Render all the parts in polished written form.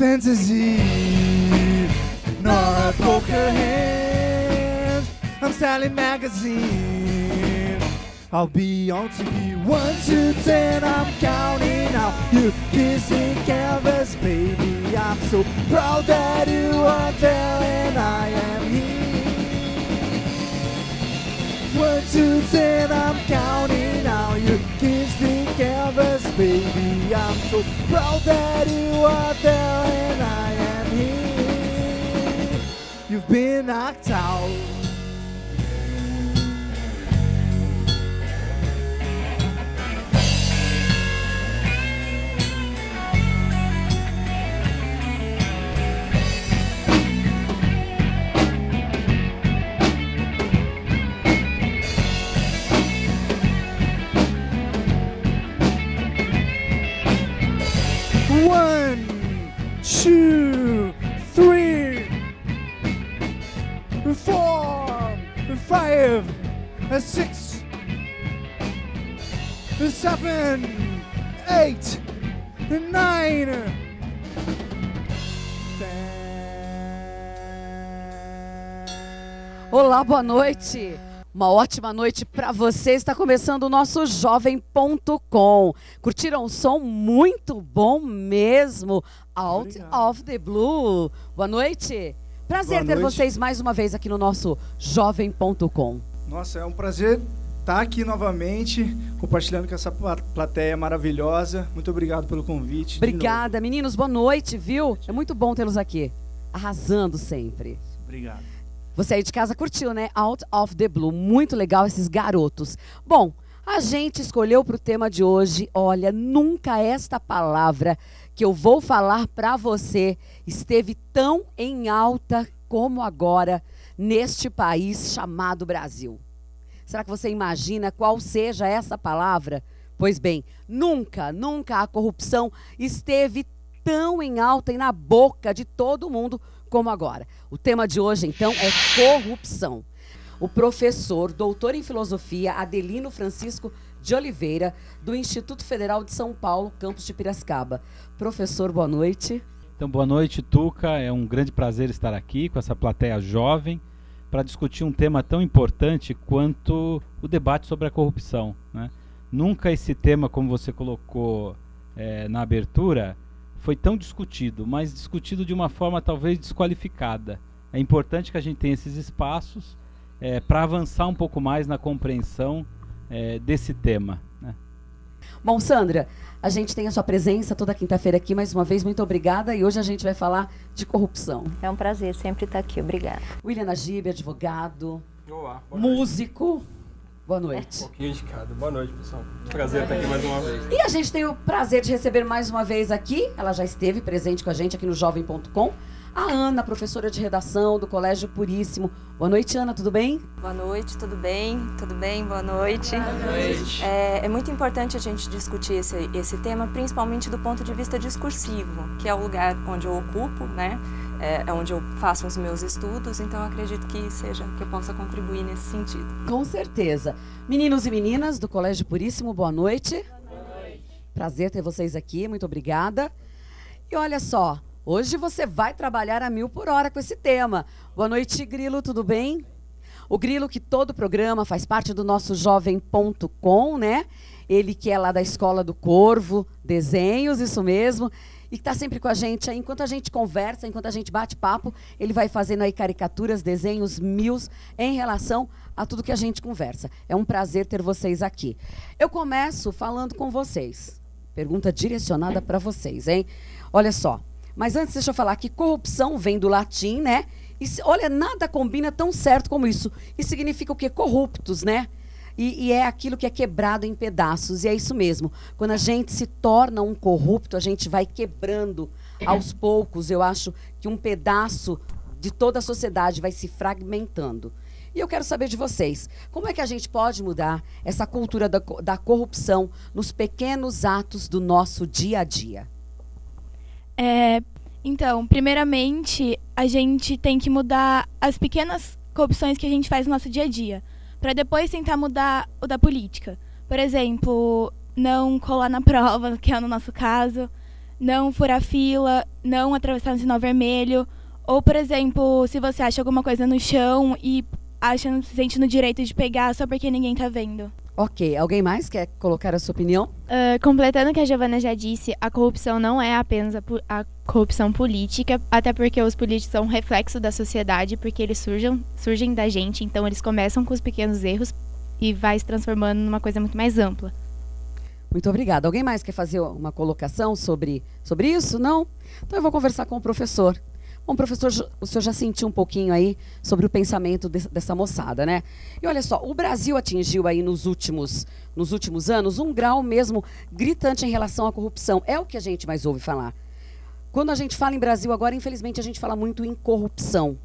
fantasy, nor a poker hand. I'm selling magazines. I'll be on TV 1 to 10. I'm counting out you kissing canvas, baby. I'm so proud that you are there and I am here. 1 to 10. I'm counting out you kissing canvas, baby. I'm so proud that you are there and I am here. You've been knocked out. One, two, three, 4, 5, 6, 7, 8, 9, 10. Olá, boa noite. Uma ótima noite para você. Está começando o nosso Jovem.com. Curtiram um som muito bom mesmo? Out of the Blue. Boa noite. Prazer ter vocês mais uma vez aqui no nosso Jovem.com. Nossa, é um prazer estar aqui novamente, compartilhando com essa plateia maravilhosa. Muito obrigado pelo convite. Obrigada, meninos. Boa noite, viu? É muito bom tê-los aqui. Arrasando sempre. Obrigado. Você aí de casa curtiu, né? Out of the Blue. Muito legal esses garotos. Bom, a gente escolheu para o tema de hoje, olha, nunca esta palavra que eu vou falar para você esteve tão em alta como agora neste país chamado Brasil. Será que você imagina qual seja essa palavra? Pois bem, nunca a corrupção esteve tão em alta e na boca de todo mundo como agora. O tema de hoje, então, é corrupção. O professor, doutor em filosofia, Adelino Francisco de Oliveira, do Instituto Federal de São Paulo, campus de Piracicaba. Professor, boa noite. Então, boa noite, Tuca. É um grande prazer estar aqui com essa plateia jovem para discutir um tema tão importante quanto o debate sobre a corrupção, né? Nunca esse tema, como você colocou na abertura, foi tão discutido, mas discutido de uma forma talvez desqualificada. É importante que a gente tenha esses espaços para avançar um pouco mais na compreensão desse tema, né? Bom, Sandra, a gente tem a sua presença toda quinta-feira aqui, mais uma vez, muito obrigada. E hoje a gente vai falar de corrupção. É um prazer sempre estar aqui, obrigada. William Najib, advogado, Olá, músico. Boa noite. Um pouquinho de cada. Boa noite, pessoal. Prazer estar aqui mais uma vez. E a gente tem o prazer de receber mais uma vez aqui, ela já esteve presente com a gente aqui no Jovem.com, a Ana, professora de redação do Colégio Puríssimo. Boa noite, Ana, tudo bem? Boa noite, tudo bem? Tudo bem? Boa noite. Boa noite. É muito importante a gente discutir esse tema, principalmente do ponto de vista discursivo, que é o lugar onde eu ocupo, né? É onde eu faço os meus estudos, então eu acredito que eu possa contribuir nesse sentido. Com certeza. Meninos e meninas do Colégio Puríssimo, boa noite. Boa noite. Prazer ter vocês aqui, muito obrigada. E olha só, hoje você vai trabalhar a 1000 por hora com esse tema. Boa noite, Grilo, tudo bem? O Grilo, que todo o programa faz parte do nosso Jovem.com, né? Ele que é lá da Escola do Corvo, desenhos, isso mesmo. E que está sempre com a gente aí, enquanto a gente conversa, enquanto a gente bate papo, ele vai fazendo aí caricaturas, desenhos, em relação a tudo que a gente conversa. É um prazer ter vocês aqui. Eu começo falando com vocês. Pergunta direcionada para vocês, hein? Olha só, mas antes deixa eu falar que corrupção vem do latim, né? E olha, nada combina tão certo como isso. Isso significa o quê? Corruptos, né? E é aquilo que é quebrado em pedaços. E é isso mesmo. Quando a gente se torna um corrupto, a gente vai quebrando aos poucos. Eu acho que um pedaço de toda a sociedade vai se fragmentando. E eu quero saber de vocês, como é que a gente pode mudar essa cultura da corrupção nos pequenos atos do nosso dia a dia? Então, primeiramente, a gente tem que mudar as pequenas corrupções que a gente faz no nosso dia a dia, para depois tentar mudar o da política. Por exemplo, não colar na prova, que é no nosso caso, não furar fila, não atravessar no sinal vermelho. Ou, por exemplo, se você acha alguma coisa no chão e se sente no direito de pegar só porque ninguém tá vendo. Ok, alguém mais quer colocar a sua opinião? Completando o que a Giovana já disse, a corrupção não é apenas a corrupção política, até porque os políticos são um reflexo da sociedade, porque eles surgem da gente, então eles começam com os pequenos erros e vai se transformando numa coisa muito mais ampla. Muito obrigada. Alguém mais quer fazer uma colocação sobre isso? Não? Então eu vou conversar com o professor. Bom, professor, o senhor já sentiu um pouquinho aí sobre o pensamento dessa moçada, né? E olha só, o Brasil atingiu aí nos últimos anos um grau mesmo gritante em relação à corrupção. É o que a gente mais ouve falar. Quando a gente fala em Brasil agora, infelizmente, a gente fala muito em corrupção.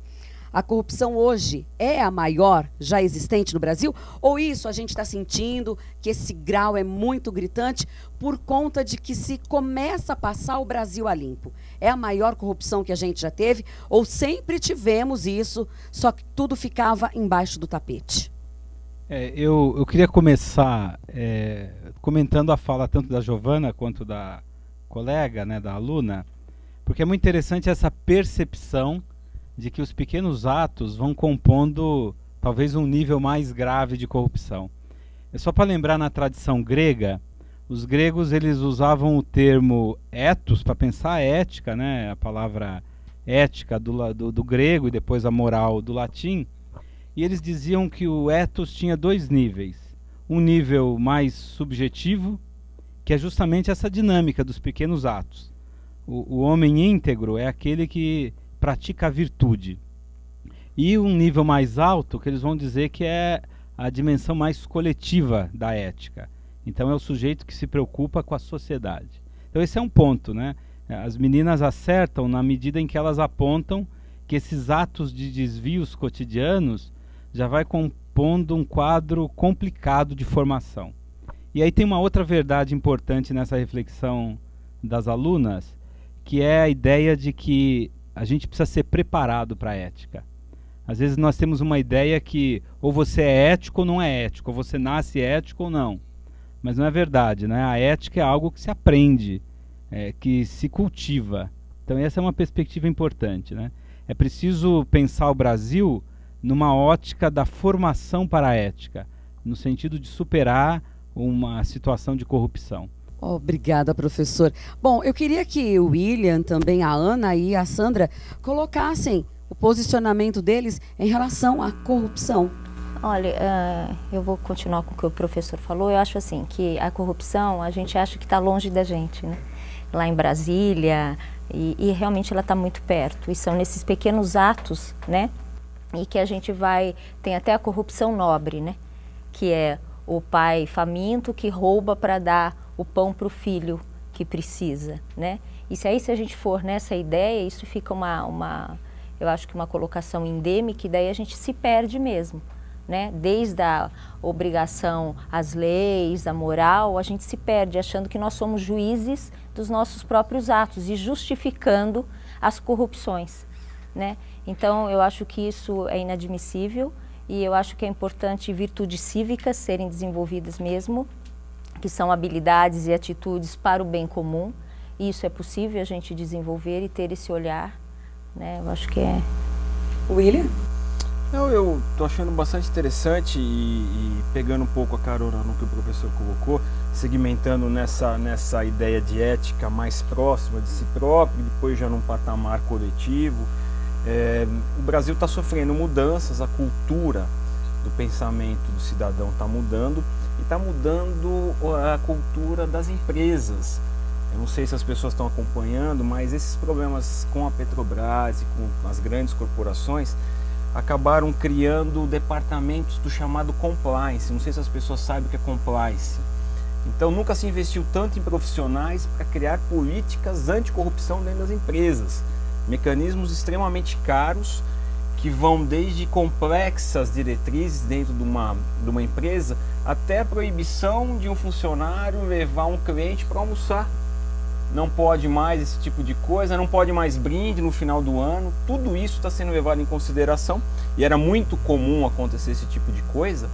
A corrupção hoje é a maior já existente no Brasil? Ou isso a gente está sentindo que esse grau é muito gritante por conta de que se começa a passar o Brasil a limpo? É a maior corrupção que a gente já teve? Ou sempre tivemos isso, só que tudo ficava embaixo do tapete? Eu queria começar comentando a fala tanto da Giovana quanto da colega, né, da aluna, porque é muito interessante essa percepção de que os pequenos atos vão compondo talvez um nível mais grave de corrupção. É só para lembrar, na tradição grega, os gregos eles usavam o termo ethos para pensar a ética, né? A palavra ética do grego e depois a moral do latim, e eles diziam que o ethos tinha dois níveis. Um nível mais subjetivo, que é justamente essa dinâmica dos pequenos atos. O homem íntegro é aquele que pratica a virtude. E um nível mais alto, que eles vão dizer que é a dimensão mais coletiva da ética. Então é o sujeito que se preocupa com a sociedade. Então esse é um ponto, né? As meninas acertam na medida em que elas apontam que esses atos de desvios cotidianos já vai compondo um quadro complicado de formação. E aí tem uma outra verdade importante nessa reflexão das alunas, que é a ideia de que a gente precisa ser preparado para a ética. Às vezes nós temos uma ideia que ou você é ético ou não é ético, ou você nasce ético ou não. Mas não é verdade, né? A ética é algo que se aprende, que se cultiva. Então essa é uma perspectiva importante, né? É preciso pensar o Brasil numa ótica da formação para a ética, no sentido de superar uma situação de corrupção. Obrigada, professor. Bom, eu queria que o William, também a Ana e a Sandra colocassem o posicionamento deles em relação à corrupção. Olha, eu vou continuar com o que o professor falou. Eu acho assim, que a corrupção, a gente acha que está longe da gente, né? Lá em Brasília, e realmente ela está muito perto. E são nesses pequenos atos, né? E que a gente tem até a corrupção nobre, né? Que é o pai faminto que rouba para dar o pão para o filho que precisa, né? E se a gente for nessa ideia, isso fica eu acho que uma colocação endêmica, e daí a gente se perde mesmo, né? Desde a obrigação, as leis, a moral, a gente se perde achando que nós somos juízes dos nossos próprios atos e justificando as corrupções, né? Então eu acho que isso é inadmissível, e eu acho que é importante virtudes cívicas serem desenvolvidas mesmo, que são habilidades e atitudes para o bem comum. E isso é possível a gente desenvolver e ter esse olhar, né? Eu acho que é... William? Eu estou achando bastante interessante e pegando um pouco a carona no que o professor colocou, segmentando nessa ideia de ética mais próxima de si próprio, depois já num patamar coletivo. O Brasil está sofrendo mudanças, a cultura do pensamento do cidadão está mudando, e está mudando a cultura das empresas. Eu não sei se as pessoas estão acompanhando, mas esses problemas com a Petrobras e com as grandes corporações acabaram criando departamentos do chamado compliance. Não sei se as pessoas sabem o que é compliance. Então nunca se investiu tanto em profissionais para criar políticas anticorrupção dentro das empresas. Mecanismos extremamente caros, que vão desde complexas diretrizes dentro de uma empresa até a proibição de um funcionário levar um cliente para almoçar. Não pode mais esse tipo de coisa, não pode mais brinde no final do ano. Tudo isso está sendo levado em consideração, e era muito comum acontecer esse tipo de coisa.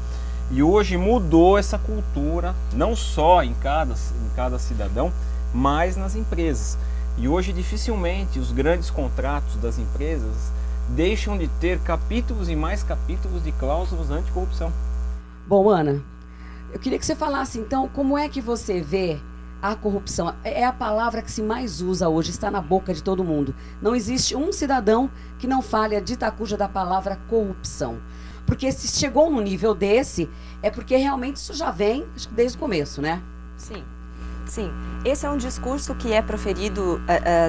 E hoje mudou essa cultura, não só em cada cidadão, mas nas empresas. E hoje dificilmente os grandes contratos das empresas deixam de ter capítulos e mais capítulos de cláusulas anticorrupção. Bom, Ana, eu queria que você falasse então como é que você vê a corrupção. É a palavra que se mais usa hoje, está na boca de todo mundo. Não existe um cidadão que não fale a dita cuja da palavra corrupção. Porque se chegou num nível desse, é porque realmente isso já vem desde o começo, né? Sim. Sim, esse é um discurso que é proferido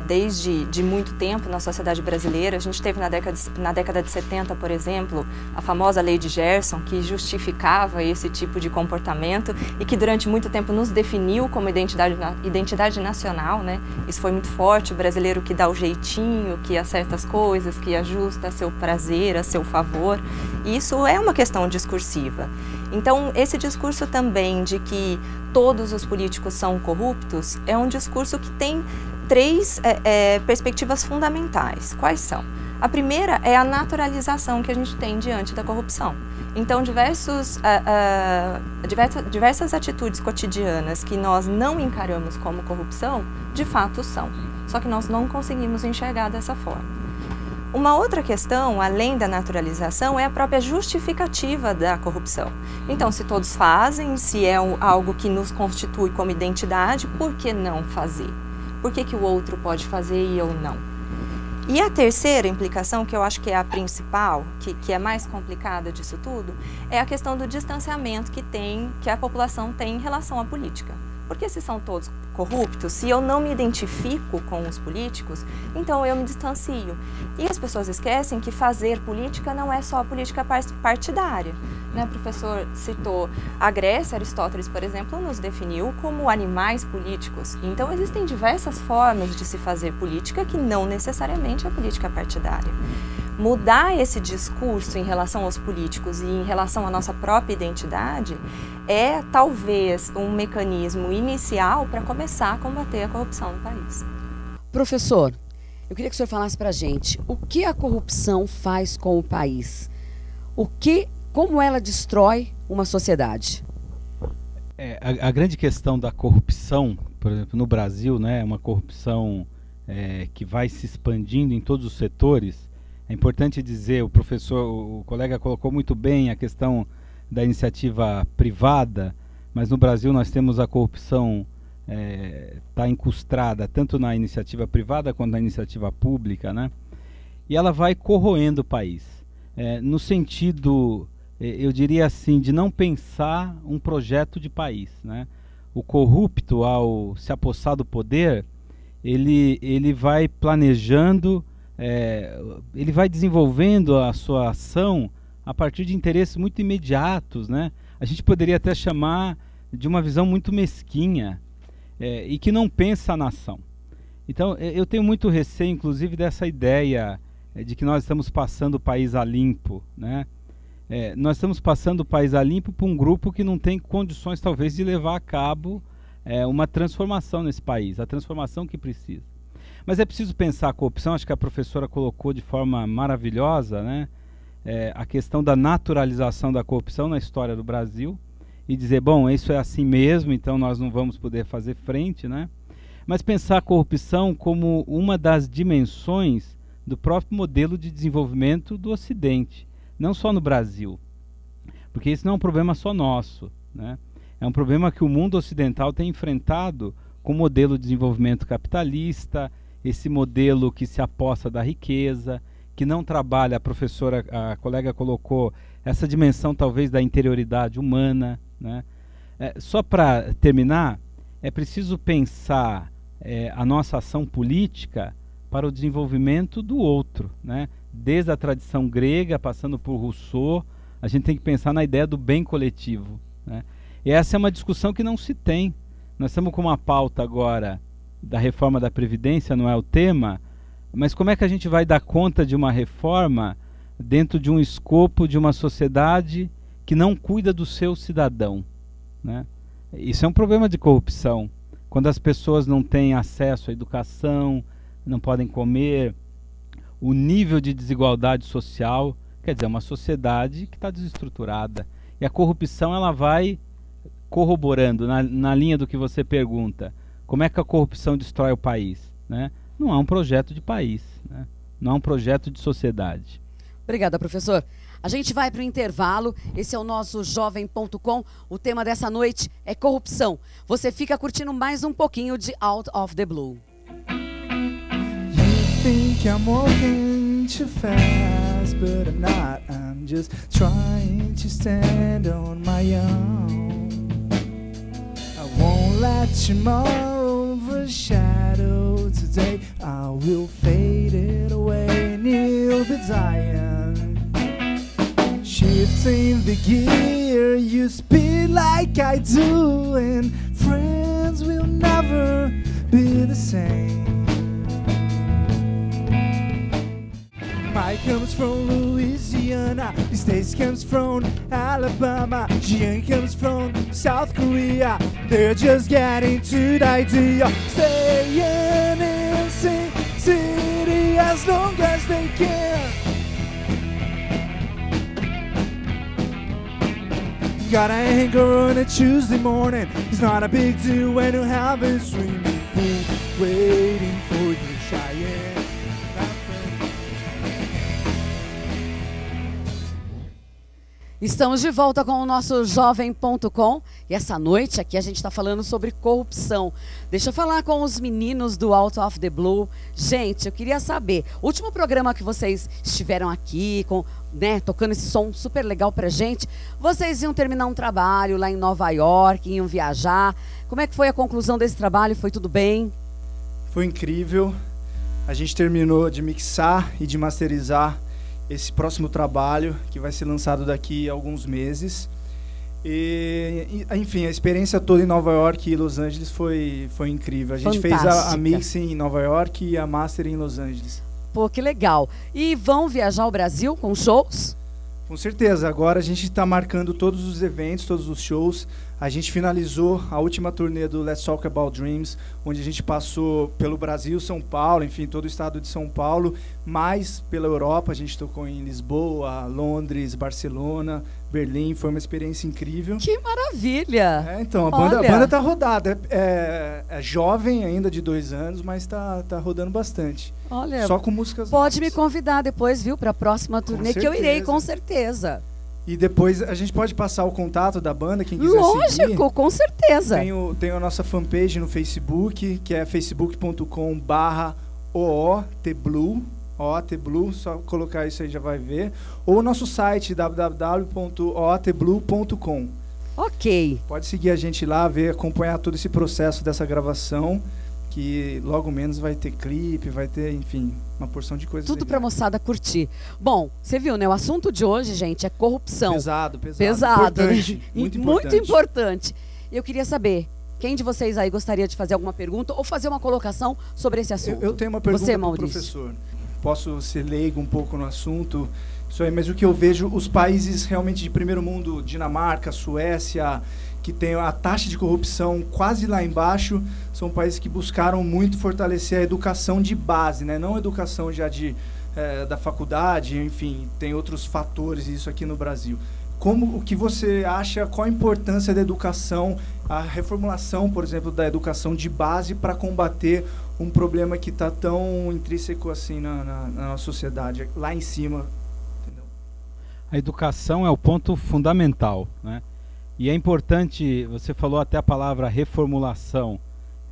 desde de muito tempo na sociedade brasileira. A gente teve na década de 70, por exemplo, a famosa Lei de Gerson, que justificava esse tipo de comportamento e que durante muito tempo nos definiu como identidade nacional, né? Isso foi muito forte, o brasileiro que dá o jeitinho, que acerta as coisas, que ajusta a seu prazer, a seu favor. E isso é uma questão discursiva. Então, esse discurso também de que todos os políticos são corruptos é um discurso que tem três perspectivas fundamentais. Quais são? A primeira é a naturalização que a gente tem diante da corrupção. Então, diversas atitudes cotidianas que nós não encaramos como corrupção, de fato são. Só que nós não conseguimos enxergar dessa forma. Uma outra questão, além da naturalização, é a própria justificativa da corrupção. Então, se todos fazem, se é algo que nos constitui como identidade, por que não fazer? Por que o outro pode fazer e eu não? E a terceira implicação, que eu acho que é a principal, que é mais complicada disso tudo, é a questão do distanciamento que a população tem em relação à política. Porque se são todos corruptos, se eu não me identifico com os políticos, então eu me distancio. E as pessoas esquecem que fazer política não é só a política partidária. Né? O professor citou a Grécia, Aristóteles, por exemplo, nos definiu como animais políticos. Então existem diversas formas de se fazer política que não necessariamente é política partidária. Mudar esse discurso em relação aos políticos e em relação à nossa própria identidade é talvez um mecanismo inicial para começar a combater a corrupção no país. Professor, eu queria que o senhor falasse para a gente o que a corrupção faz com o país, como ela destrói uma sociedade. A grande questão da corrupção, por exemplo, no Brasil, né, uma corrupção que vai se expandindo em todos os setores. É importante dizer, o colega colocou muito bem a questão da iniciativa privada, mas no Brasil nós temos a corrupção está incrustada tanto na iniciativa privada quanto na iniciativa pública, né? E ela vai corroendo o país, no sentido, eu diria assim, de não pensar um projeto de país, né? O corrupto, ao se apossar do poder, ele vai planejando, ele vai desenvolvendo a sua ação a partir de interesses muito imediatos, né? A gente poderia até chamar de uma visão muito mesquinha e que não pensa a nação. Então, eu tenho muito receio, inclusive, dessa ideia de que nós estamos passando o país a limpo, né? Nós estamos passando o país a limpo para um grupo que não tem condições, talvez, de levar a cabo uma transformação nesse país, a transformação que precisa. Mas é preciso pensar a corrupção, acho que a professora colocou de forma maravilhosa, né? A questão da naturalização da corrupção na história do Brasil e dizer, bom, isso é assim mesmo, então nós não vamos poder fazer frente, né? Mas pensar a corrupção como uma das dimensões do próprio modelo de desenvolvimento do Ocidente, não só no Brasil, porque isso não é um problema só nosso, né? É um problema que o mundo ocidental tem enfrentado com o modelo de desenvolvimento capitalista, esse modelo que se aposta da riqueza, que não trabalha, a colega colocou, essa dimensão talvez da interioridade humana, né? Só para terminar, é preciso pensar a nossa ação política para o desenvolvimento do outro, né? Desde a tradição grega, passando por Rousseau, a gente tem que pensar na ideia do bem coletivo, né? E essa é uma discussão que não se tem. Nós estamos com uma pauta agora da reforma da Previdência, não é o tema, mas como é que a gente vai dar conta de uma reforma dentro de um escopo de uma sociedade que não cuida do seu cidadão, né? Isso é um problema de corrupção. Quando as pessoas não têm acesso à educação, não podem comer, o nível de desigualdade social, quer dizer, é uma sociedade que está desestruturada. E a corrupção ela vai corroborando, na linha do que você pergunta, como é que a corrupção destrói o país, né, não há um projeto de país, né, não há um projeto de sociedade. Obrigada, professor. A gente vai para o intervalo. Esse é o nosso Jovem.com. O tema dessa noite é corrupção. Você fica curtindo mais um pouquinho de Out of the Blue. You think I'm walking too fast, but I'm not. I'm just trying to stand on my own. I won't let tomorrow overshadow today. I will fade it away and you'll be dying. Shifting the gear, you speed like I do, and friends will never be the same. Mike comes from Louisiana, Stace comes from Alabama, Jian comes from South Korea. They're just getting to the idea, staying in Sin City as long as they can. Got an anger on a Tuesday morning. It's not a big deal when you have a swimming pool waiting for you, Cheyenne. Estamos de volta com o nosso Jovem.com e essa noite aqui a gente está falando sobre corrupção. Deixa eu falar com os meninos do Out of the Blue. Gente, eu queria saber, o último programa que vocês estiveram aqui, tocando esse som super legal pra gente, vocês iam terminar um trabalho lá em Nova York, iam viajar. Como é que foi a conclusão desse trabalho? Foi tudo bem? Foi incrível. A gente terminou de mixar e de masterizar esse próximo trabalho, que vai ser lançado daqui a alguns meses. Enfim, a experiência toda em Nova York e Los Angeles foi incrível. A gente fez a mixing em Nova York e a master em Los Angeles. Pô, que legal. E vão viajar ao Brasil com shows? Com certeza. Agora a gente está marcando todos os eventos, todos os shows. A gente finalizou a última turnê do Let's Talk About Dreams, onde a gente passou pelo Brasil, São Paulo, enfim, todo o estado de São Paulo, mais pela Europa. A gente tocou em Lisboa, Londres, Barcelona, Berlim. Foi uma experiência incrível. Que maravilha! Então, a banda tá rodada. É jovem ainda, de 2 anos, mas tá rodando bastante. Olha, só com músicas pode novas. Me convidar depois, viu, para a próxima turnê, que eu irei, com certeza. E depois a gente pode passar o contato da banda, quem quiser seguir. Lógico, com certeza. Tem a nossa fanpage no Facebook, que é facebook.com/OOTBlue. OOTBlue, só colocar isso aí já vai ver. Ou o nosso site, www.ootblue.com. Ok. Pode seguir a gente lá, acompanhar todo esse processo dessa gravação, que logo menos vai ter clipe, vai ter, enfim, uma porção de coisas. Tudo pra moçada curtir. Bom, você viu, né? O assunto de hoje, gente, é corrupção. Pesado. Importante, né? Muito importante. Eu queria saber, quem de vocês aí gostaria de fazer alguma pergunta ou fazer uma colocação sobre esse assunto? Eu tenho uma pergunta para o professor. Posso ser leigo um pouco no assunto, isso aí, mas o que eu vejo, os países realmente de primeiro mundo, Dinamarca, Suécia, que tem a taxa de corrupção quase lá embaixo, são países que buscaram muito fortalecer a educação de base, né? Não a educação já da faculdade, enfim, tem outros fatores isso aqui no Brasil. O que você acha, qual a importância da educação, a reformulação, por exemplo, da educação de base para combater um problema que está tão intrínseco assim na nossa sociedade, lá em cima? Entendeu? A educação é o ponto fundamental, né? E é importante, você falou até a palavra reformulação,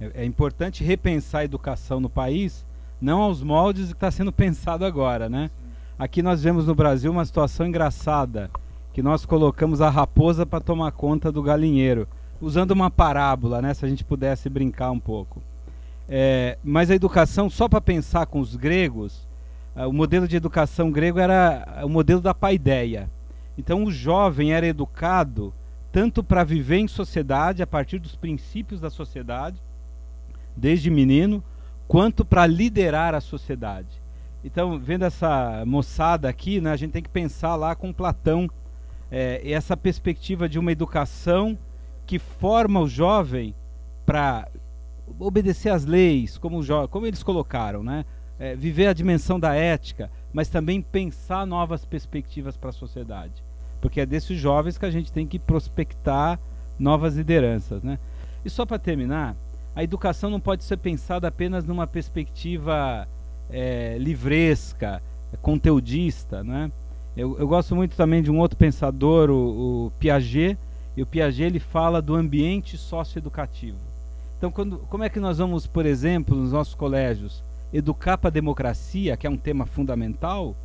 é importante repensar a educação no país, não aos moldes que está sendo pensado agora, né? Aqui nós vemos no Brasil uma situação engraçada, que nós colocamos a raposa para tomar conta do galinheiro, usando uma parábola, né? Se a gente pudesse brincar um pouco. Mas a educação, só para pensar com os gregos, o modelo de educação grego era o modelo da paideia. Então o jovem era educado tanto para viver em sociedade, a partir dos princípios da sociedade, desde menino, quanto para liderar a sociedade. Então, vendo essa moçada aqui, né, a gente tem que pensar lá com Platão, essa perspectiva de uma educação que forma o jovem para obedecer às leis, como eles colocaram, né? Viver a dimensão da ética, mas também pensar novas perspectivas para a sociedade. Porque é desses jovens que a gente tem que prospectar novas lideranças, né? E só para terminar, a educação não pode ser pensada apenas numa perspectiva livresca, conteudista, né? Eu gosto muito também de um outro pensador, o Piaget, e o Piaget ele fala do ambiente socioeducativo. Então, como é que nós vamos, por exemplo, nos nossos colégios, educar para a democracia, que é um tema fundamental,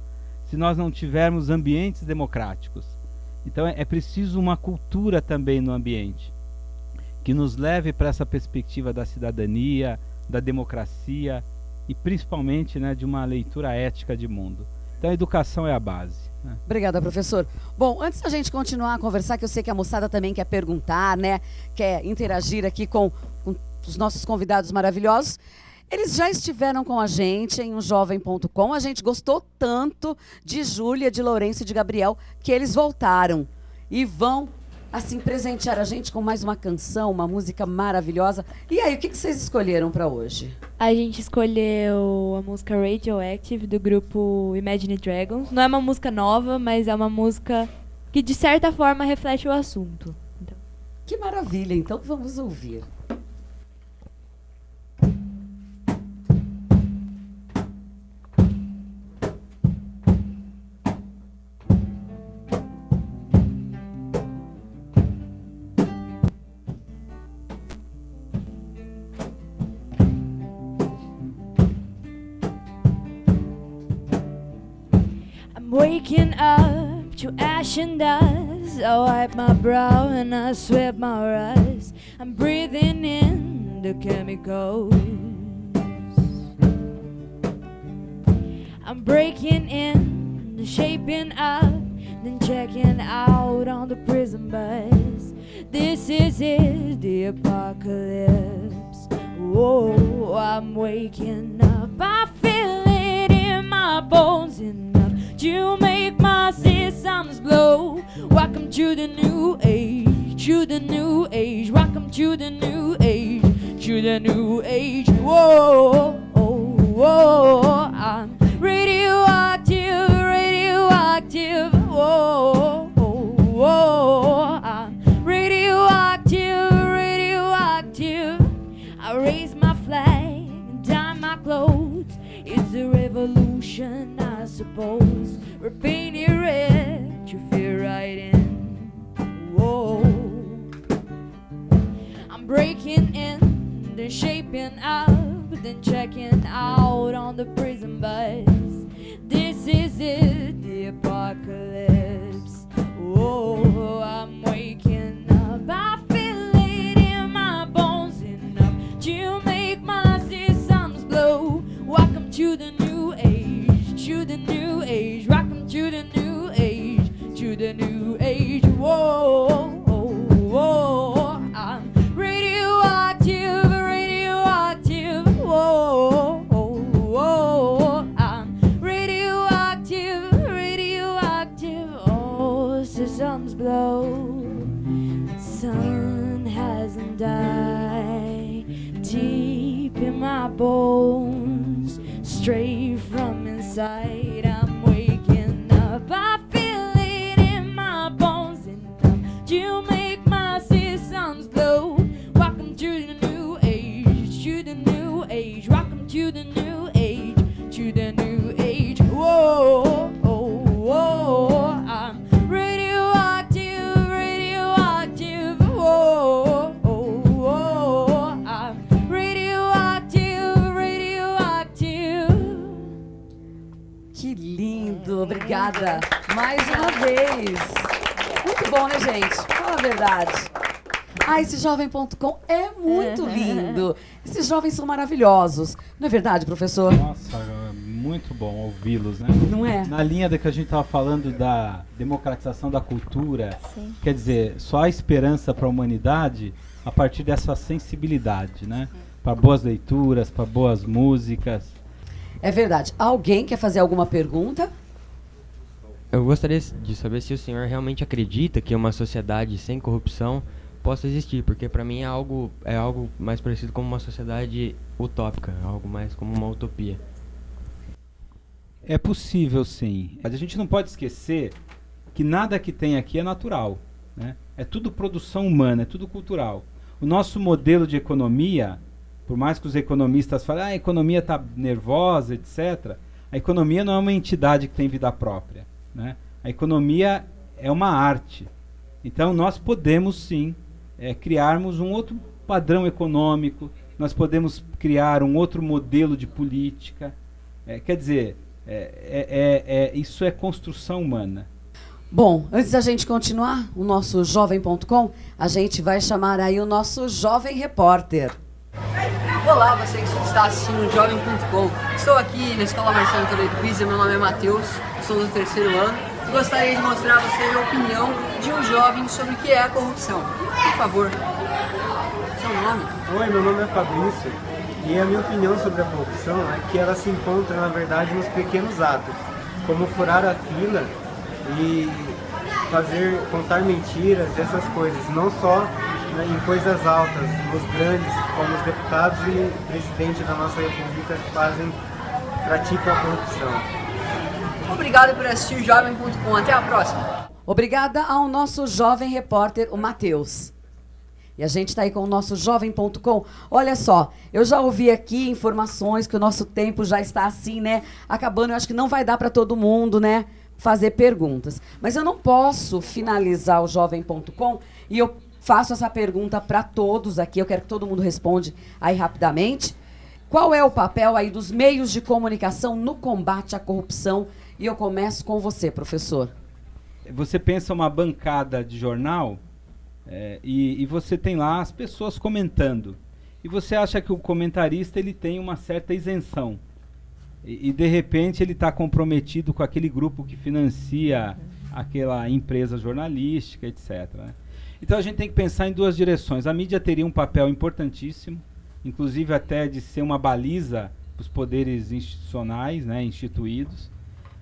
se nós não tivermos ambientes democráticos? Então é preciso uma cultura também no ambiente, que nos leve para essa perspectiva da cidadania, da democracia e principalmente, né, de uma leitura ética de mundo. Então a educação é a base, né? Obrigada, professor. Bom, antes da gente continuar a conversar, que eu sei que a moçada também quer perguntar, né, quer interagir aqui com os nossos convidados maravilhosos, eles já estiveram com a gente em umjovem.com. A gente gostou tanto de Júlia, de Lourenço e de Gabriel que eles voltaram e vão, assim, presentear a gente com mais uma canção, uma música maravilhosa. E aí, o que vocês escolheram para hoje? A gente escolheu a música Radioactive do grupo Imagine Dragons. Não é uma música nova, mas é uma música que de certa forma reflete o assunto. Então. Que maravilha, então vamos ouvir. Waking up to ash and dust, I wipe my brow and I sweep my rust. I'm breathing in the chemicals. I'm breaking in, shaping up, then checking out on the prison bus. This is it, the apocalypse. Whoa, I'm waking up, I feel it in my bones enough to make my systems blow. Welcome to the new age, to the new age. Welcome to the new age, to the new age. Whoa, oh, whoa, I'm radioactive, radioactive. Whoa, oh, whoa, I'm radioactive, radioactive. I raise my flag and dye my clothes. It's a revolution, I suppose. We're painted red to fit right in. Whoa, I'm breaking in, then shaping up, then checking out on the prison bus. This is it, the apocalypse. Whoa, I'm waking up, I feel it in my bones enough to make my systems blow. Welcome to the new age, to the new age. Welcome to the new age, to the new age. Whoa, oh, whoa, I'm radioactive, radioactive. Whoa, oh, whoa, I'm radioactive, radioactive. Oh, systems blow. Sun hasn't died deep in my bones. Straight from inside, I'm waking up. I feel it in my bones enough to make my systems blow. Welcome to the new age, to the new age. Welcome to the new age, to the new age. Whoa, oh, whoa, I'm radioactive, radioactive. Whoa, oh, whoa, I'm radioactive, radioactive. Que lindo, obrigada mais uma vez. Muito bom, né, gente? Fala a verdade. Ah, esse jovem.com é muito lindo. Esses jovens são maravilhosos. Não é verdade, professor? Nossa, muito bom ouvi-los, né? Não é? Na linha da que a gente estava falando da democratização da cultura, Sim. quer dizer, só há esperança para a humanidade a partir dessa sensibilidade, né? Para boas leituras, para boas músicas. É verdade. Alguém quer fazer alguma pergunta? Eu gostaria de saber se o senhor realmente acredita que uma sociedade sem corrupção possa existir, porque para mim é algo mais parecido com uma sociedade utópica, algo mais como uma utopia. É possível, sim. Mas a gente não pode esquecer que nada que tem aqui é natural, né? É tudo produção humana, é tudo cultural. O nosso modelo de economia Por mais que os economistas falem, a economia está nervosa, etc., a economia não é uma entidade que tem vida própria, né? A economia é uma arte. Então, nós podemos, sim, criarmos um outro padrão econômico, nós podemos criar um outro modelo de política. Quer dizer, isso é construção humana. Bom, antes da gente continuar o nosso Jovem.com, a gente vai chamar aí o nosso Jovem Repórter. Olá, você que está assistindo o Jovem.com. Estou aqui na Escola Marcelo Toledo Pisa, meu nome é Matheus, sou do 3º ano e gostaria de mostrar a vocês a opinião de um jovem sobre o que é a corrupção. Por favor, seu nome? Oi, meu nome é Fabrício e a minha opinião sobre a corrupção é que ela se encontra, na verdade, nos pequenos atos, como furar a fila e contar mentiras, essas coisas, não só em coisas altas, nos grandes, como os deputados e o presidente da nossa república praticam a corrupção. Obrigado por assistir o Jovem.com. Até a próxima. Obrigada ao nosso jovem repórter, o Matheus. E a gente está aí com o nosso Jovem.com. Olha só, eu já ouvi aqui informações que o nosso tempo já está assim, né? Acabando, eu acho que não vai dar para todo mundo, né? Fazer perguntas. Mas eu não posso finalizar o Jovem.com e eu faço essa pergunta para todos aqui. Eu quero que todo mundo responda aí rapidamente. Qual é o papel aí dos meios de comunicação no combate à corrupção? E eu começo com você, professor. Você pensa uma bancada de jornal e você tem lá as pessoas comentando. E você acha que o comentarista ele tem uma certa isenção. E de repente ele está comprometido com aquele grupo que financia aquela empresa jornalística, etc., né? Então a gente tem que pensar em duas direções. A mídia teria um papel importantíssimo, inclusive até de ser uma baliza para os poderes institucionais, né, instituídos.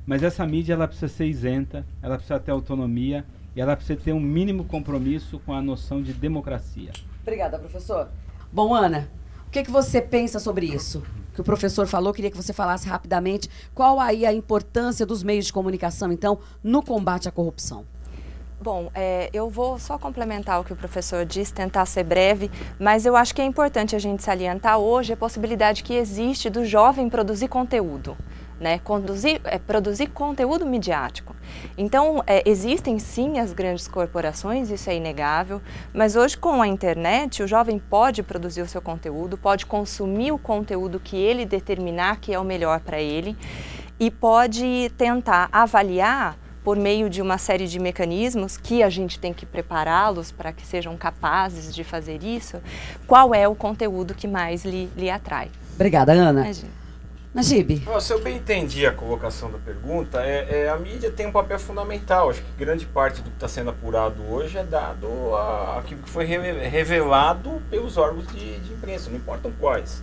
Mas essa mídia ela precisa ser isenta, ela precisa ter autonomia e ela precisa ter um mínimo compromisso com a noção de democracia. Obrigada, professor. Bom, Ana, o que você pensa sobre isso? Que o professor falou, queria que você falasse rapidamente qual aí a importância dos meios de comunicação, então, no combate à corrupção. Bom, eu vou só complementar o que o professor disse, tentar ser breve, mas eu acho que é importante a gente salientar hoje a possibilidade que existe do jovem produzir conteúdo, né? Produzir conteúdo midiático. Então, existem sim as grandes corporações, isso é inegável, mas hoje com a internet o jovem pode produzir o seu conteúdo, pode consumir o conteúdo que ele determinar que é o melhor para ele e pode tentar avaliar por meio de uma série de mecanismos que a gente tem que prepará-los para que sejam capazes de fazer isso, qual é o conteúdo que mais lhe atrai. Obrigada, Ana. Najib. Se eu bem entendi a colocação da pergunta, a mídia tem um papel fundamental. Acho que grande parte do que está sendo apurado hoje é dado àquilo que foi revelado pelos órgãos de imprensa, não importam quais.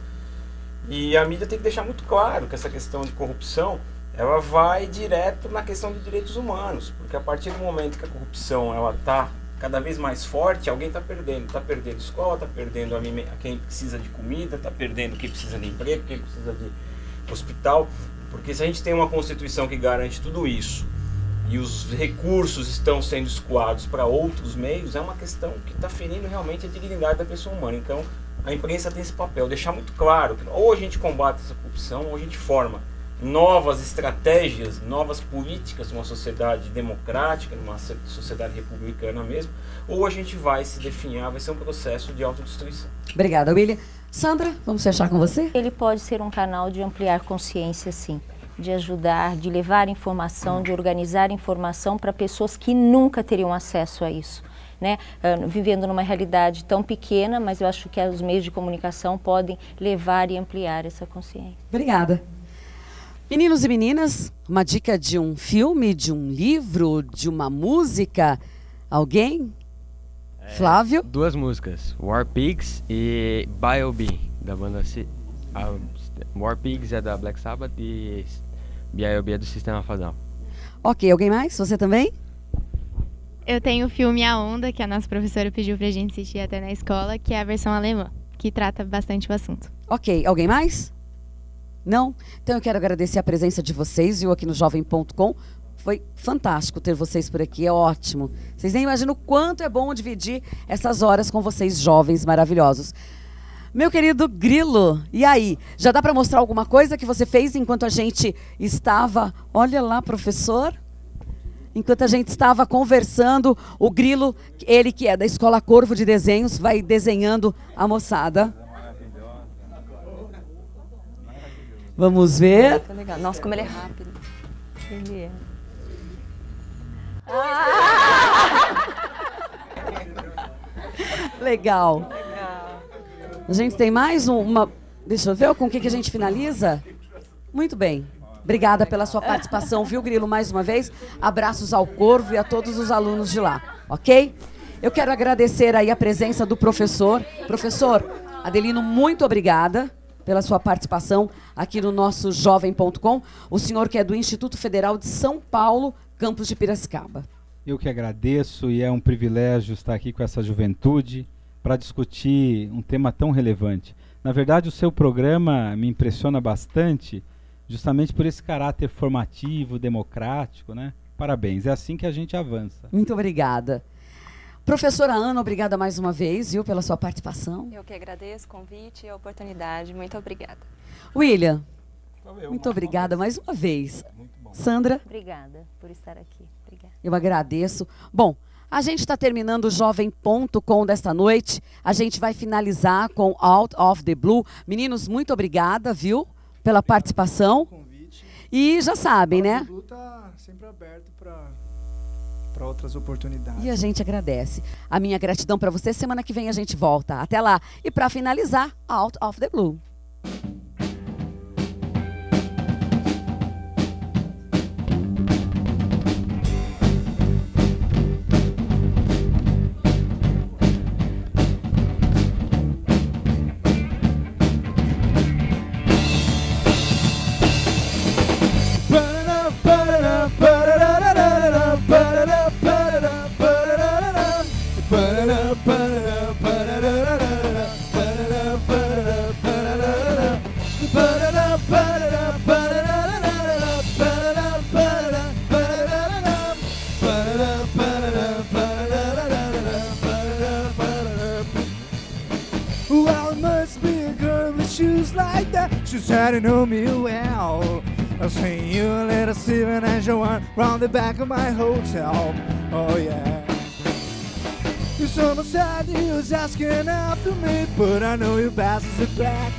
E a mídia tem que deixar muito claro que essa questão de corrupção ela vai direto na questão de direitos humanos, porque a partir do momento que a corrupção ela está cada vez mais forte, alguém está perdendo escola, está perdendo quem precisa de comida, está perdendo quem precisa de emprego, quem precisa de hospital, porque se a gente tem uma Constituição que garante tudo isso e os recursos estão sendo escoados para outros meios, é uma questão que está ferindo realmente a dignidade da pessoa humana. Então a imprensa tem esse papel, deixar muito claro que ou a gente combate essa corrupção ou a gente forma novas estratégias, novas políticas numa sociedade democrática, numa sociedade republicana mesmo, ou a gente vai se definhar, vai ser um processo de autodestruição. Obrigada, William. Sandra, vamos fechar com você? Ele pode ser um canal de ampliar consciência, sim, de ajudar, de levar informação, de organizar informação para pessoas que nunca teriam acesso a isso, né? Vivendo numa realidade tão pequena, mas eu acho que os meios de comunicação podem levar e ampliar essa consciência. Obrigada. Meninos e meninas, uma dica de um filme, de um livro, de uma música? Alguém? Flávio? Duas músicas, War Pigs e B.I.O.B. da banda War Pigs é da Black Sabbath e B.I.O.B. é do Sistema Fadal. Ok, alguém mais? Você também? Eu tenho o filme A Onda, que a nossa professora pediu pra gente assistir até na escola, que é a versão alemã, que trata bastante o assunto. Ok, alguém mais? Não? Então eu quero agradecer a presença de vocês, viu, aqui no Jovem.com. Foi fantástico ter vocês por aqui, é ótimo. Vocês nem imaginam o quanto é bom dividir essas horas com vocês, jovens maravilhosos. Meu querido Grilo, e aí? Já dá para mostrar alguma coisa que você fez enquanto a gente estava... Olha lá, professor. Enquanto a gente estava conversando, o Grilo, ele que é da Escola Corvo de Desenhos, vai desenhando a moçada. Vamos ver. Legal. Nossa, como ele é rápido. Ele é. Legal. A gente tem mais uma... Deixa eu ver com o que a gente finaliza. Muito bem. Obrigada pela sua participação, viu, Grilo, mais uma vez. Abraços ao Corvo e a todos os alunos de lá, ok? Eu quero agradecer aí a presença do professor. Professor Adelino, muito obrigada pela sua participação aqui no nosso Jovem.com. O senhor que é do Instituto Federal de São Paulo, campus de Piracicaba. Eu que agradeço e é um privilégio estar aqui com essa juventude para discutir um tema tão relevante. Na verdade, o seu programa me impressiona bastante, justamente por esse caráter formativo, democrático, né? Parabéns, é assim que a gente avança. Muito obrigada. Professora Ana, obrigada mais uma vez, viu, pela sua participação. Eu que agradeço o convite e a oportunidade. Muito obrigada. William, muito obrigada mais uma vez. Sandra? Obrigada por estar aqui. Obrigada. Eu agradeço. Bom, a gente está terminando o Jovem.com desta noite. A gente vai finalizar com Out of the Blue. Meninos, muito obrigada, viu, pela participação. E já sabem, né? O Blue está sempre aberto para outras oportunidades. E a gente agradece. A minha gratidão para você. Semana que vem a gente volta. Até lá. E para finalizar, Out of the Blue. She's had to know me well. I'll see you later, Steven and Joanne, round the back of my hotel. Oh yeah. You saw my side, you was asking after me, but I know you bastards are back.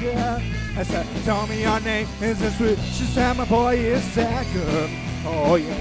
I said, tell me your name, is it sweet? She said, my boy is Zach. Oh yeah.